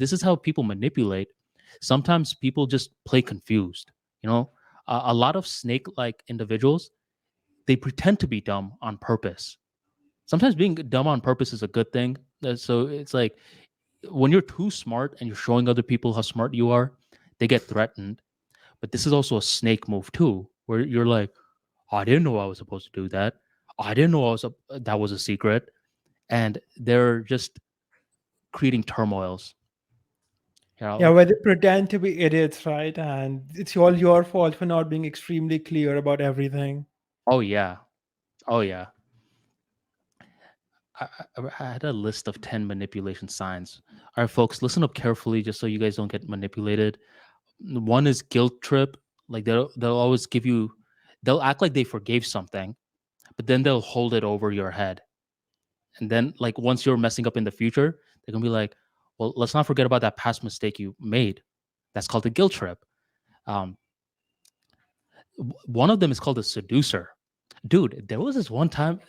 this is how people manipulate. Sometimes people just play confused. You know, a lot of snake-like individuals, they pretend to be dumb on purpose. Sometimes being dumb on purpose is a good thing. So it's like when you're too smart and you're showing other people how smart you are, they get threatened. But this is also a snake move too, where you're like, "Oh, I didn't know I was supposed to do that. Oh, I didn't know that was a secret," and they're just creating turmoils. You Yeah, know? where they pretend to be idiots, right? And it's all your fault for not being extremely clear about everything. Oh yeah, oh yeah. I had a list of 10 manipulation signs. All right, folks, listen up carefully, just so you guys don't get manipulated. One is guilt trip. Like they'll always give you, they'll act like they forgave something, but then they'll hold it over your head. And then, like, once you're messing up in the future, they're gonna be like, "Well, let's not forget about that past mistake you made." That's called a guilt trip. Um, One of them is called a seducer. Dude, there was this one time,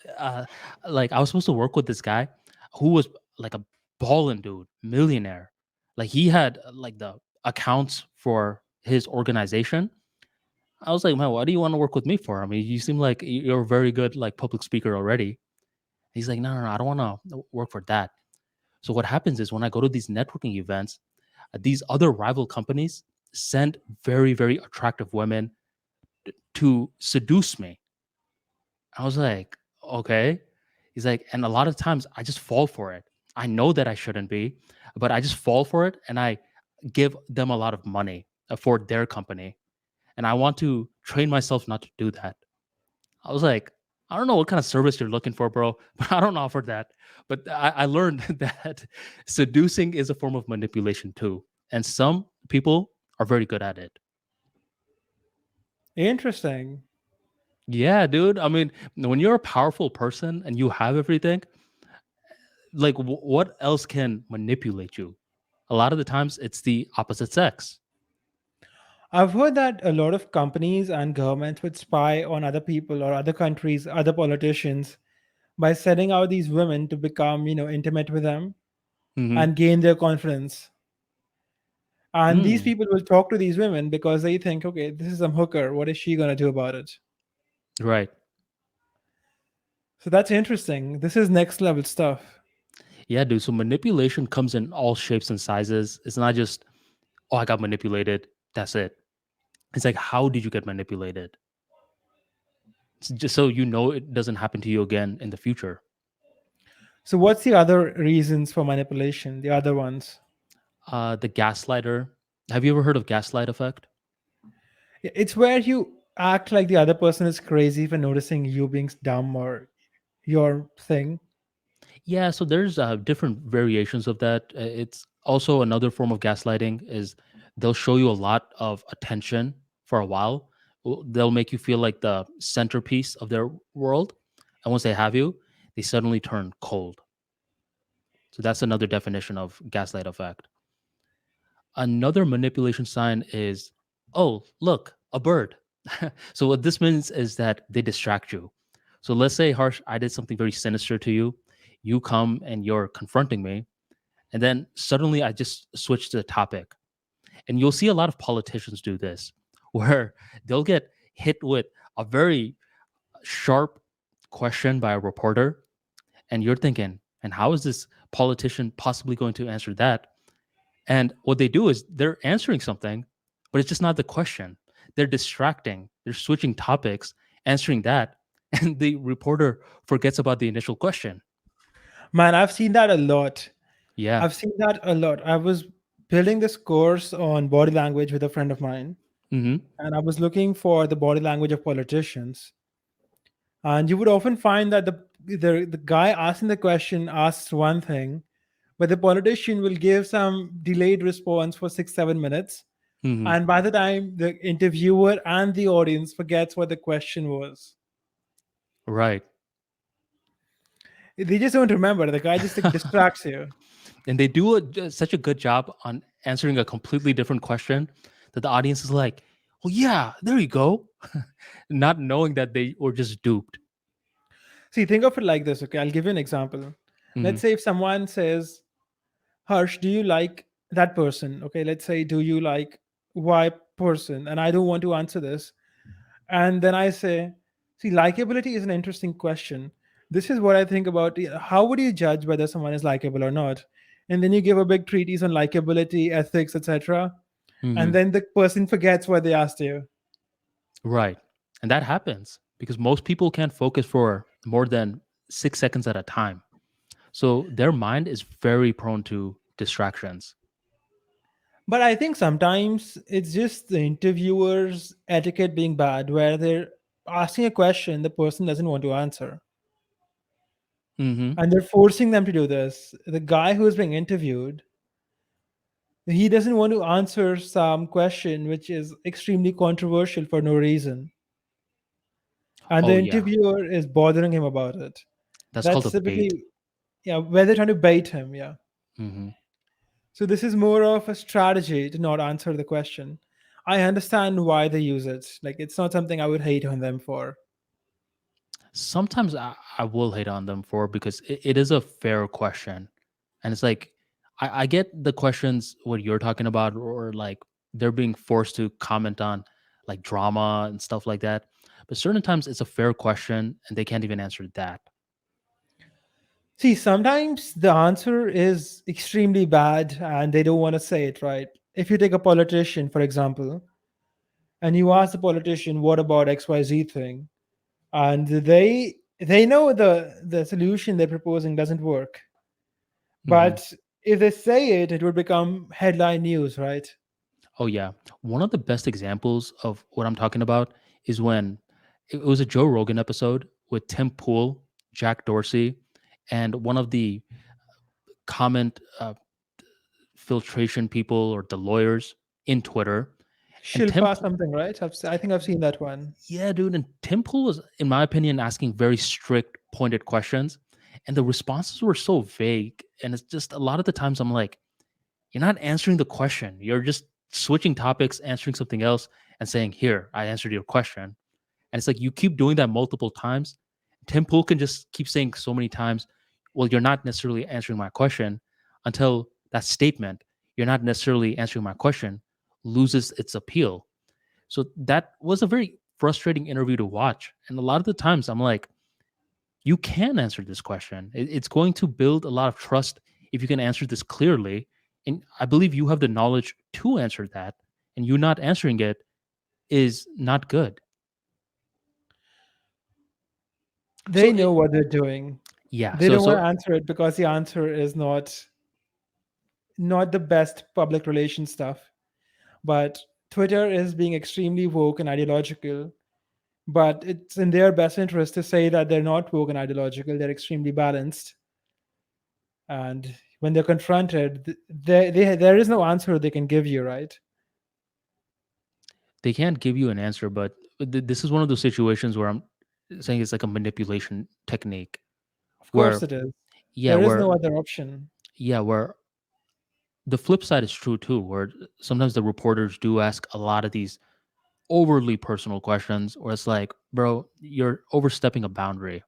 like I was supposed to work with this guy who was like a ballin' dude, millionaire. Like he had like the accounts for his organization. I was like, man, why do you want to work with me for? I mean, you seem like you're a very good like public speaker already. He's like, no, I don't want to work for that. So what happens is when I go to these networking events, these other rival companies send very, very attractive women to seduce me. I was like, okay. He's like, and a lot of times I just fall for it. I know that I shouldn't be, but I just fall for it and I give them a lot of money for their company. And I want to train myself not to do that. I was like, I don't know what kind of service you're looking for, bro, but I don't offer that. But I learned that seducing is a form of manipulation too. And some people are very good at it. Interesting. Yeah, dude. I mean, when you're a powerful person and you have everything, like what else can manipulate you? A lot of the times it's the opposite sex. I've heard that a lot of companies and governments would spy on other people or other countries, other politicians by sending out these women to become, intimate with them Hmm. and gain their confidence. And these Mm, people will talk to these women because they think, okay, this is some hooker. What is she going to do about it? right. So that's interesting. This is next level stuff. Yeah, dude. So manipulation comes in all shapes and sizes. It's not just, oh, I got manipulated. That's it. It's like, how did you get manipulated? Just so you know it doesn't happen to you again in the future. So, what's the other reasons for manipulation? The other ones? The gaslighter. Have you ever heard of gaslight effect? It's where you act like the other person is crazy for noticing you being dumb or your thing. Yeah, so there's different variations of that. It's also another form of gaslighting is they'll show you a lot of attention for a while. They'll make you feel like the centerpiece of their world, and once they have you, they suddenly turn cold. So that's another definition of gaslight effect. Another manipulation sign is, oh, look, a bird. So what this means is that they distract you. So let's say, Harsh, I did something very sinister to you. You come and you're confronting me, and then suddenly I just switch to the topic. And you'll see a lot of politicians do this, where they'll get hit with a very sharp question by a reporter, and you're thinking, and how is this politician possibly going to answer that? And what they do is they're answering something, but it's just not the question. They're distracting, they're switching topics, answering that, and the reporter forgets about the initial question. Man, I've seen that a lot. Yeah. I've seen that a lot. I was building this course on body language with a friend of mine, Hmm. and I was looking for the body language of politicians. And you would often find that the guy asking the question asks one thing, but the politician will give some delayed response for 6 7 minutes, Hmm. and by the time the interviewer and the audience forgets what the question was, Right. they just don't remember. The guy just like, distracts you. And they do such a good job on answering a completely different question that the audience is like, well, yeah, there you go. Not knowing that they were just duped. See, think of it like this. Okay, I'll give you an example. Hmm. Let's say if someone says, "Harsh, do you like that person. Okay, let's say, do you like Y person? And I don't want to answer this. And then I say, see, likability is an interesting question. This is what I think about how would you judge whether someone is likable or not? And then you give a big treatise on likability, ethics, etc. And Hmm. then the person forgets what they asked you. Right. And that happens because most people can't focus for more than 6 seconds at a time. So their mind is very prone to distractions. But I think sometimes it's just the interviewer's etiquette being bad, where they're asking a question the person doesn't want to answer. Hmm. And they're forcing them to do this. The guy who is being interviewed, he doesn't want to answer some question which is extremely controversial for no reason. And the Oh, yeah. interviewer is bothering him about it. That's called That's a bait. typically, yeah, where they're trying to bait him. Yeah. Hmm. So this is more of a strategy to not answer the question. I understand why they use it. Like, it's not something I would hate on them for. Sometimes I will hate on them for because it is a fair question. And it's like, I get the questions what you're talking about, or like they're being forced to comment on like drama and stuff like that. But certain times it's a fair question and they can't even answer that. See, sometimes the answer is extremely bad and they don't want to say it, right? If you take a politician, for example, and you ask the politician, what about XYZ thing? And they know the solution they're proposing doesn't work. Hmm. But if they say it, it would become headline news, right? Oh, yeah. One of the best examples of what I'm talking about is when it was a Joe Rogan episode with Tim Pool, Jack Dorsey, and one of the comment filtration people or the lawyers in Twitter. And Shilpa something, right? I think I've seen that one. yeah, dude. And Tim Pool was, in my opinion, asking very strict, pointed questions. And the responses were so vague. And it's just a lot of the times I'm like, you're not answering the question. You're just switching topics, answering something else, and saying, here, I answered your question. And it's like you keep doing that multiple times. Tim Pool can just keep saying so many times, well, you're not necessarily answering my question until that statement, you're not necessarily answering my question, loses its appeal. So that was a very frustrating interview to watch. And a lot of the times I'm like, you can answer this question. It's going to build a lot of trust if you can answer this clearly. And I believe you have the knowledge to answer that. And you not answering it is not good. They So, know what they're doing. yeah. They So, don't want to so answer it because the answer is not the best public relations stuff. But Twitter is being extremely woke and ideological. But it's in their best interest to say that they're not woke and ideological. They're extremely balanced. And when they're confronted, there is no answer they can give you, right? they can't give you an answer, but this is one of those situations where I'm saying it's like a manipulation technique Of course where, it is. yeah, There is no where, other option. yeah, where the flip side is true too, where sometimes the reporters do ask a lot of these overly personal questions where it's like, bro, you're overstepping a boundary.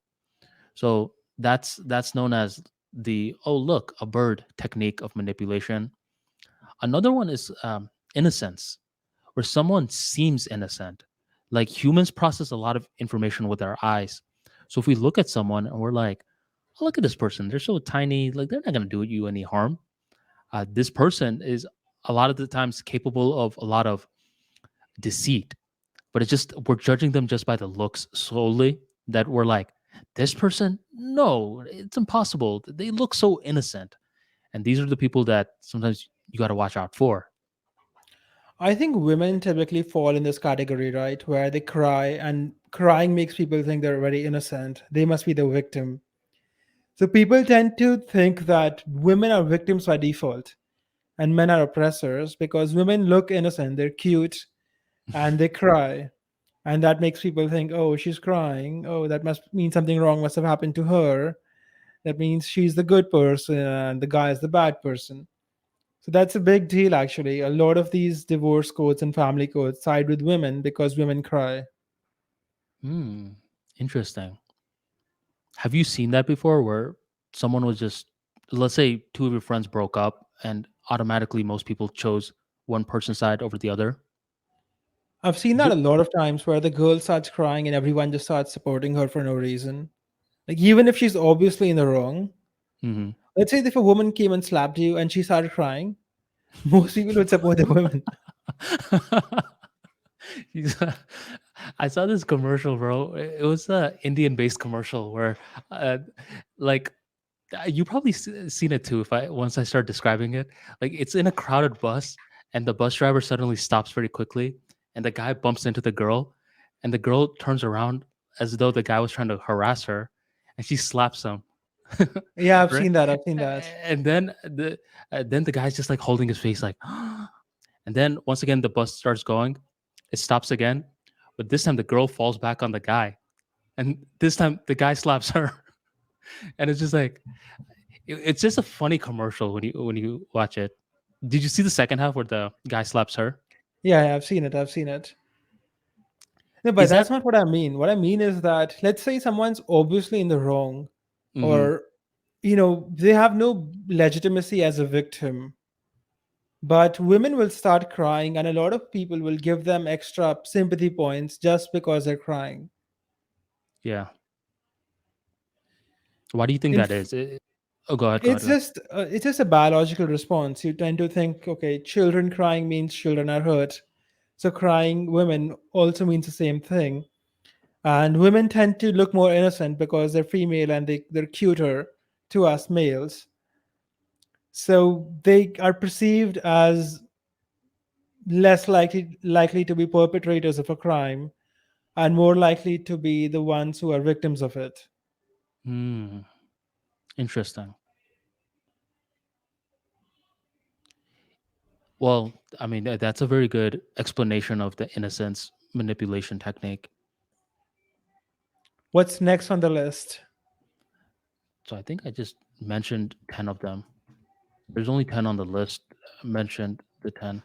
So that's known as the, oh, look, a bird technique of manipulation. Another one is innocence, where someone seems innocent. Like humans process a lot of information with our eyes. So if we look at someone and we're like, oh, look at this person, they're so tiny, like they're not going to do you any harm. This person is a lot of the times capable of a lot of deceit, but it's just we're judging them just by the looks solely, that we're like, this person, no, it's impossible, they look so innocent. And these are the people that sometimes you got to watch out for. I think women typically fall in this category, right? Where they cry, and crying makes people think they're very innocent. They must be the victim. So people tend to think that women are victims by default and men are oppressors because women look innocent, they're cute, and they cry. And that makes people think, oh, she's crying. Oh, that must mean something wrong must have happened to her. That means she's the good person and the guy is the bad person. So that's a big deal, actually. A lot of these divorce codes and family codes side with women because women cry. Hmm, interesting. Have you seen that before where someone was just, let's say two of your friends broke up and automatically most people chose one person's side over the other. I've seen that Th- a lot of times where the girl starts crying and everyone just starts supporting her for no reason. Like, even if she's obviously in the wrong, mhm. let's say if a woman came and slapped you and she started crying, most people would support the woman. He's- I saw this commercial, bro. It was a Indian-based commercial where, uh, like, you probably seen it too. If I once I start describing it, like it's in a crowded bus, and the bus driver suddenly stops very quickly, and the guy bumps into the girl, and the girl turns around as though the guy was trying to harass her, and she slaps him, Yeah, I've right? seen that. I've seen that. And then the guy's just like holding his face, like, and then once again the bus starts going, it stops again, but this time the girl falls back on the guy, and this time the guy slaps her, and it's just like it's just a funny commercial when you watch it. Did you see the second half where the guy slaps her? Yeah, yeah, I've seen it. I've seen it. No, but Is that's that not what I mean. What I mean is that let's say someone's obviously in the wrong, mhm. or they have no legitimacy as a victim, but women will start crying, and a lot of people will give them extra sympathy points just because they're crying. Yeah. Why do you think In that f- is? Oh, go ahead, go ahead. it's just a biological response. You tend to think, okay, children crying means children are hurt, so crying women also means the same thing. And women tend to look more innocent because they're female and they're cuter to us males. So they are perceived as less likely to be perpetrators of a crime and more likely to be the ones who are victims of it. Hmm. Interesting. Well, I mean that's a very good explanation of the innocence manipulation technique. What's next on the list? So I think I just mentioned 10 of them. There's only 10 on the list. I mentioned the 10.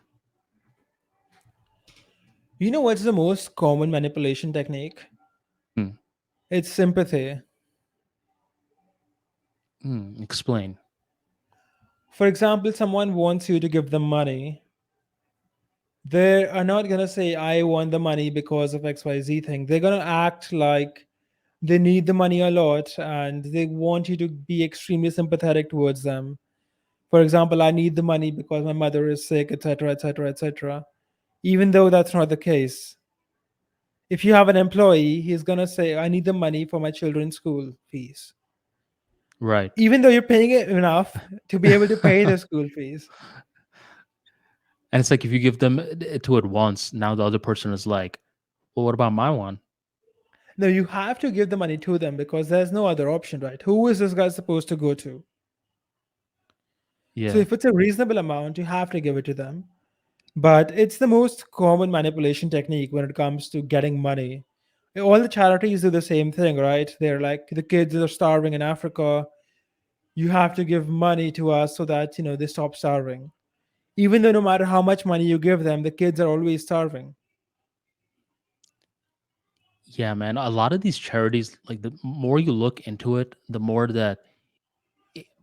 You know what's the most common manipulation technique? Hmm. It's sympathy. Hmm. Explain. For example, someone wants you to give them money. They are not going to say, I want the money because of XYZ thing. They're going to act like they need the money a lot and they want you to be extremely sympathetic towards them. For example, I need the money because my mother is sick, etc., etc., etc. Even though that's not the case. If you have an employee, he's going to say, I need the money for my children's school fees. Right. Even though you're paying it enough to be able to pay the school fees. And it's like if you give them to it once, now the other person is like, well, what about my one? No, you have to give the money to them because there's no other option, right? Who is this guy supposed to go to? So Yeah. if it's a reasonable amount, you have to give it to them. But it's the most common manipulation technique when it comes to getting money. All the charities do the same thing, right? They're like, the kids that are starving in Africa, you have to give money to us so that, they stop starving. Even though no matter how much money you give them, the kids are always starving. Yeah, man. A lot of these charities, like the more you look into it, the more that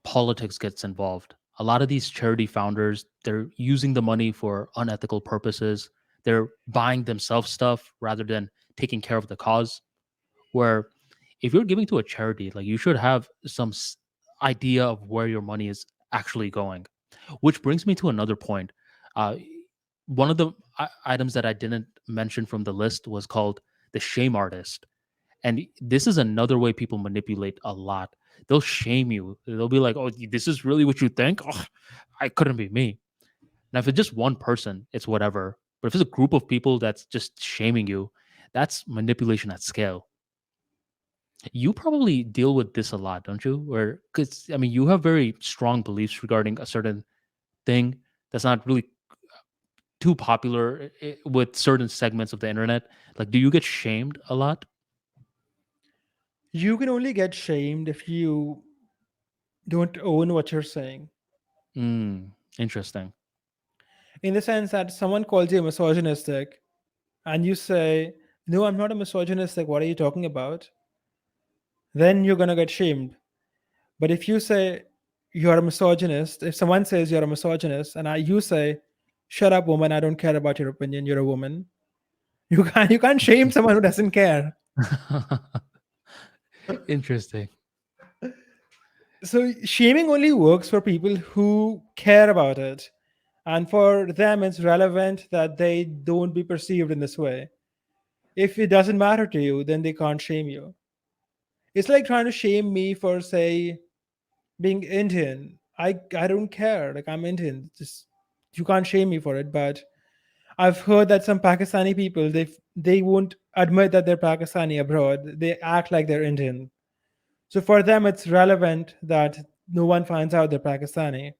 politics gets involved. A lot of these charity founders, they're using the money for unethical purposes. They're buying themselves stuff rather than taking care of the cause. Where if you're giving to a charity, like you should have some idea of where your money is actually going. Which brings me to another point. Uh, one of the items that I didn't mention from the list was called the shame artist. And this is another way people manipulate a lot. They'll shame you. They'll be like, "Oh, this is really what you think? Oh, I couldn't be me." Now, if it's just one person, it's whatever. But if it's a group of people that's just shaming you, that's manipulation at scale. You probably deal with this a lot, don't you? Where, because I mean, you have very strong beliefs regarding a certain thing that's not really too popular with certain segments of the internet. Like, do you get shamed a lot? You can only get shamed if you don't own what you're saying. Interesting. In the sense that someone calls you misogynistic and you say, no, I'm not a misogynistic, what are you talking about? Then you're going to get shamed. But if you say, you're a misogynist, if someone says you're a misogynist, and you say, "Shut up, woman! I don't care about your opinion. You're a woman." You can't shame someone who doesn't care. Interesting. So shaming only works for people who care about it, and for them, it's relevant that they don't be perceived in this way. If it doesn't matter to you, then they can't shame you. It's like trying to shame me for, say, being Indian. I don't care. Like, I'm Indian. Just, you can't shame me for it. But I've heard that some Pakistani people, they won't admit that they're Pakistani abroad. They act like they're Indian. So for them, it's relevant that no one finds out they're Pakistani.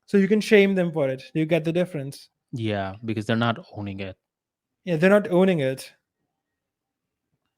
So you can shame them for it. Do you get the difference? Yeah, because they're not owning it. Yeah, they're not owning it.